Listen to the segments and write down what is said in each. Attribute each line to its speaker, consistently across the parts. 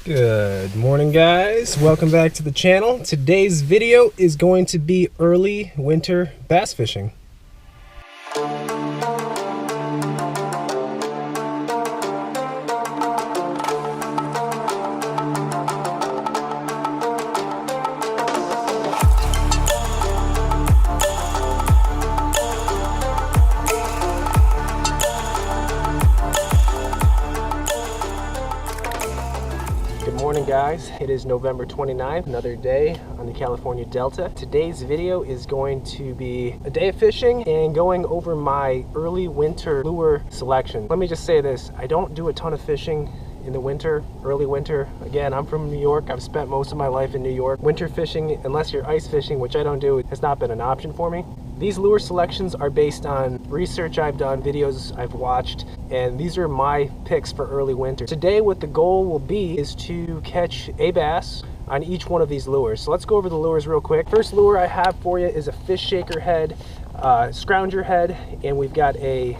Speaker 1: Good morning, guys. Welcome back to the channel. Today's video is going to be early winter bass fishing. Good morning, guys. It is November 29th, another day on the California Delta. Today's video is going to be a day of fishing and going over my early winter lure selection. Let me just say this, I don't do a ton of fishing in the winter, early winter. Again, I'm from New York. I've spent most of my life in New York. Winter fishing, unless you're ice fishing, which I don't do, has not been an option for me. These lure selections are based on research I've done, videos I've watched, and these are my picks for early winter. Today, what the goal will be is to catch a bass on each one of these lures. So let's go over the lures real quick. First lure I have for you is a fish shaker head, scrounger head, and we've got a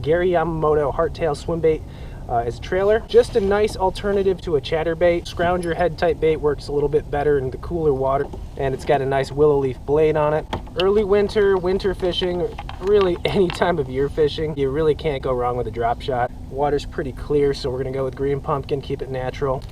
Speaker 1: Gary Yamamoto hardtail swim bait as a trailer. Just a nice alternative to a chatterbait. Scrounger head type bait works a little bit better in the cooler water, and it's got a nice willow leaf blade on it. Early winter, winter fishing, really any time of year fishing, you really can't go wrong with a drop shot. Water's pretty clear, so we're gonna go with green pumpkin, keep it natural.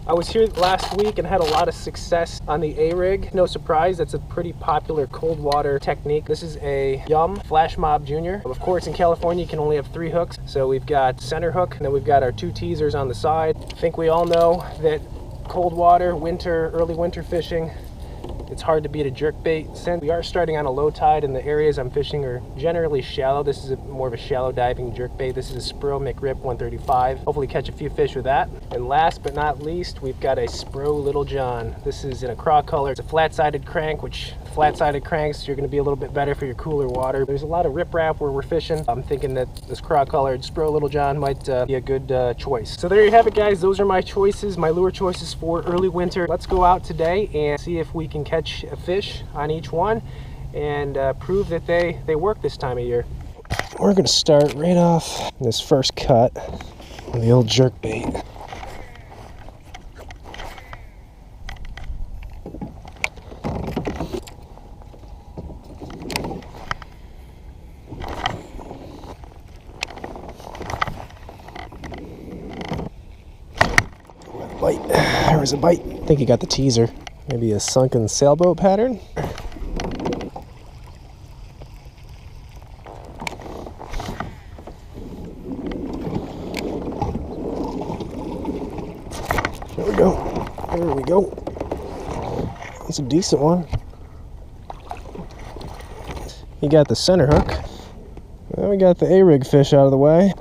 Speaker 1: I was here last week and had a lot of success on the A-rig. No surprise, that's a pretty popular cold water technique. This is a Yum Flash Mob Junior. Of course, in California, you can only have 3 hooks. So we've got center hook, and then we've got our 2 teasers on the side. I think we all know that cold water, winter, early winter fishing, it's hard to beat a jerkbait. Since we are starting on a low tide and the areas I'm fishing are generally shallow, this is more of a shallow diving jerkbait. This is a Spro McRib 135. Hopefully catch a few fish with that. And last but not least, we've got a Spro Little John. This is in a craw color. It's a flat-sided crank, which flat-sided cranks, you're going to be a little bit better for your cooler water. There's a lot of riprap where we're fishing. I'm thinking that this craw-colored Spro Little John might be a good choice. So there you have it, guys. Those are my choices, my lure choices for early winter. Let's go out today and see if we can catch a fish on each one and prove that they work this time of year. We're going to start right off this first cut on the old jerkbait. Bite. There was a bite. I think he got the teaser. Maybe a sunken sailboat pattern. There we go. There we go. That's a decent one. He got the center hook. Then we got the A-rig fish out of the way.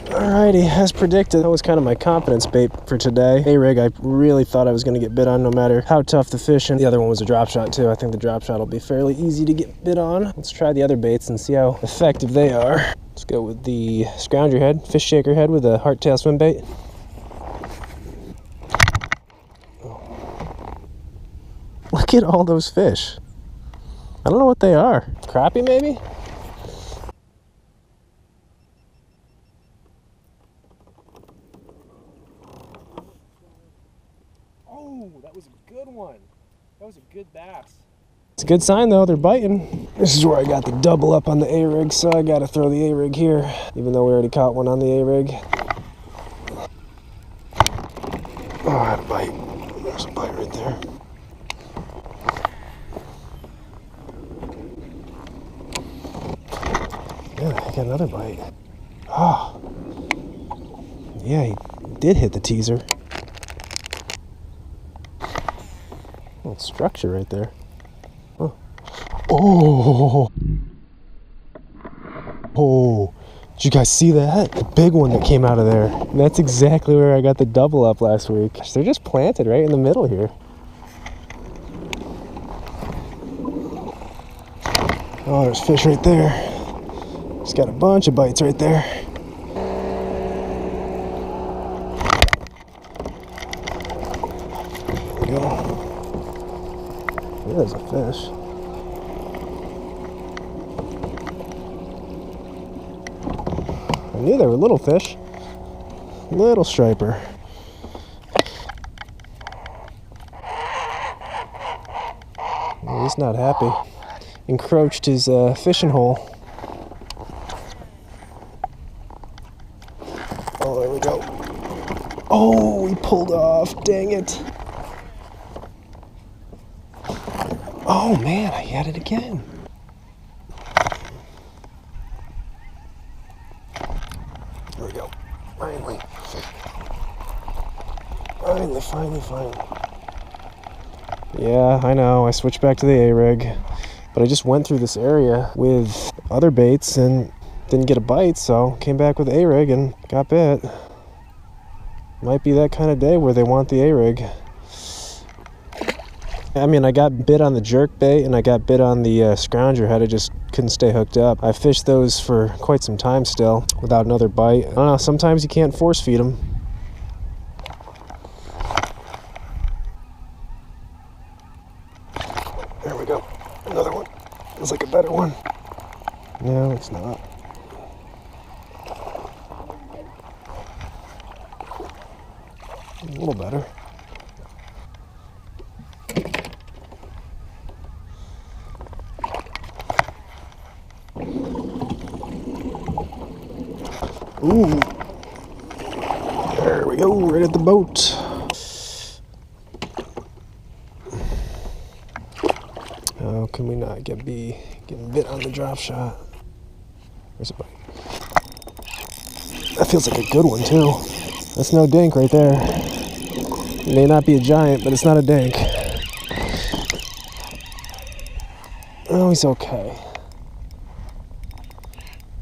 Speaker 1: Alrighty, as predicted, that was kind of my confidence bait for today. A-rig, I really thought I was going to get bit on no matter how tough the fish, and the other one was a drop shot too. I think the drop shot will be fairly easy to get bit on. Let's try the other baits and see how effective they are. Let's go with the scrounger head, fish shaker head with a hardtail swim bait. Oh. Look at all those fish. I don't know what they are. Crappie maybe? Oh, that was a good one. That was a good bass. It's a good sign though, they're biting. This is where I got the double up on the A-rig, so I gotta throw the A-rig here, even though we already caught one on the A-rig. Oh, I had a bite. There's a bite right there. Yeah, I got another bite. Oh. Yeah, he did hit the teaser. Little structure right there. Oh. Oh. Oh. Did you guys see that? The big one that came out of there. And that's exactly where I got the double up last week. They're just planted right in the middle here. Oh, there's fish right there. Just got a bunch of bites right there. There we go. There's a fish. I knew they were little fish. Little striper. He's not happy. Encroached his fishing hole. Oh, there we go. Oh, he pulled off. Dang it. Oh man, I had it again. There we go. Finally. Finally. Yeah, I know. I switched back to the A-rig, but I just went through this area with other baits and didn't get a bite, so came back with the A-rig and got bit. Might be that kind of day where they want the A-rig. I mean, I got bit on the jerkbait and I got bit on the scrounger head. I just couldn't stay hooked up. I fished those for quite some time still without another bite. I don't know, sometimes you can't force feed them. There we go. Another one. It's like a better one. No, it's not. A little better. Ooh. There we go, right at the boat. How can we not be getting bit on the drop shot? Where's a bite? That feels like a good one too. That's no dink right there. It may not be a giant, but it's not a dink. Oh, he's okay.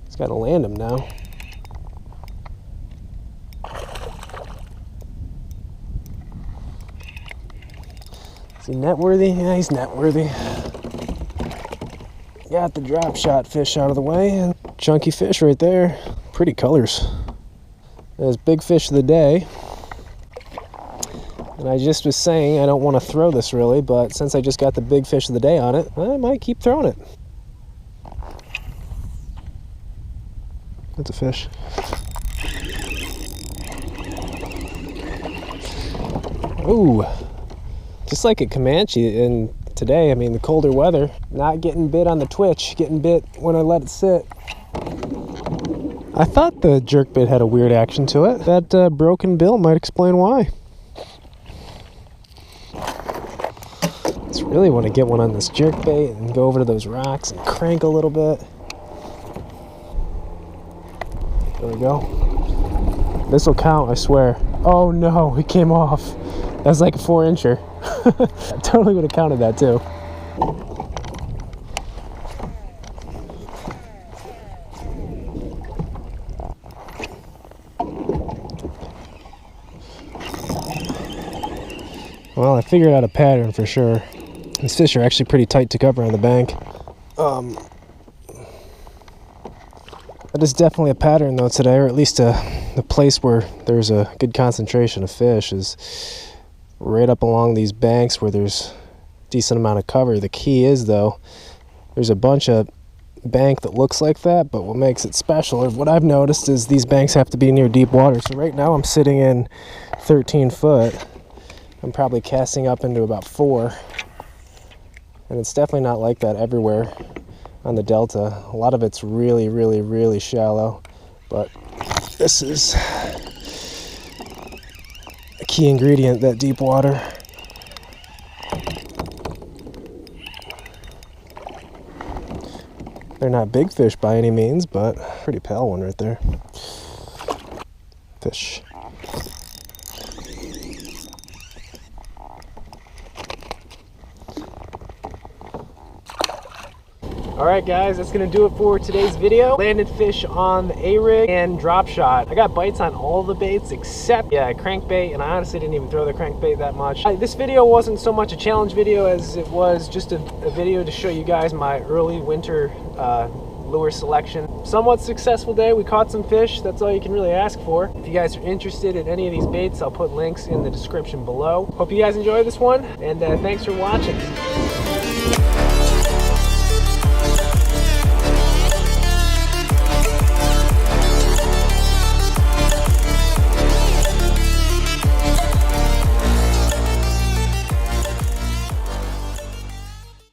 Speaker 1: He's got to land him now. Is he net worthy? Yeah, he's net worthy. Got the drop shot fish out of the way, and chunky fish right there. Pretty colors. There's big fish of the day. And I just was saying I don't want to throw this really, but since I just got the big fish of the day on it, I might keep throwing it. That's a fish. Ooh, just like at Comanche, and today, I mean, the colder weather, not getting bit on the twitch, getting bit when I let it sit. I thought the jerkbait had a weird action to it. That broken bill might explain why. Just really want to get one on this jerkbait and go over to those rocks and crank a little bit. There we go. This will count, I swear. Oh no, it came off. That's like a 4-incher. I totally would have counted that too. Well, I figured out a pattern for sure. These fish are actually pretty tight to cover on the bank. That is definitely a pattern though today, or at least the place where there's a good concentration of fish is right up along these banks where there's a decent amount of cover. The key is though, there's a bunch of bank that looks like that, but what makes it special, or what I've noticed, is these banks have to be near deep water. So right now I'm sitting in 13 foot. I'm probably casting up into about 4. And it's definitely not like that everywhere on the delta. A lot of it's really, really, really shallow. But this is a key ingredient, that deep water. They're not big fish by any means, but pretty pale one right there. Fish. Alright guys, that's going to do it for today's video. Landed fish on the A-rig and drop shot. I got bites on all the baits except, crankbait, and I honestly didn't even throw the crankbait that much. This video wasn't so much a challenge video as it was just a video to show you guys my early winter lure selection. Somewhat successful day. We caught some fish. That's all you can really ask for. If you guys are interested in any of these baits, I'll put links in the description below. Hope you guys enjoyed this one, and thanks for watching.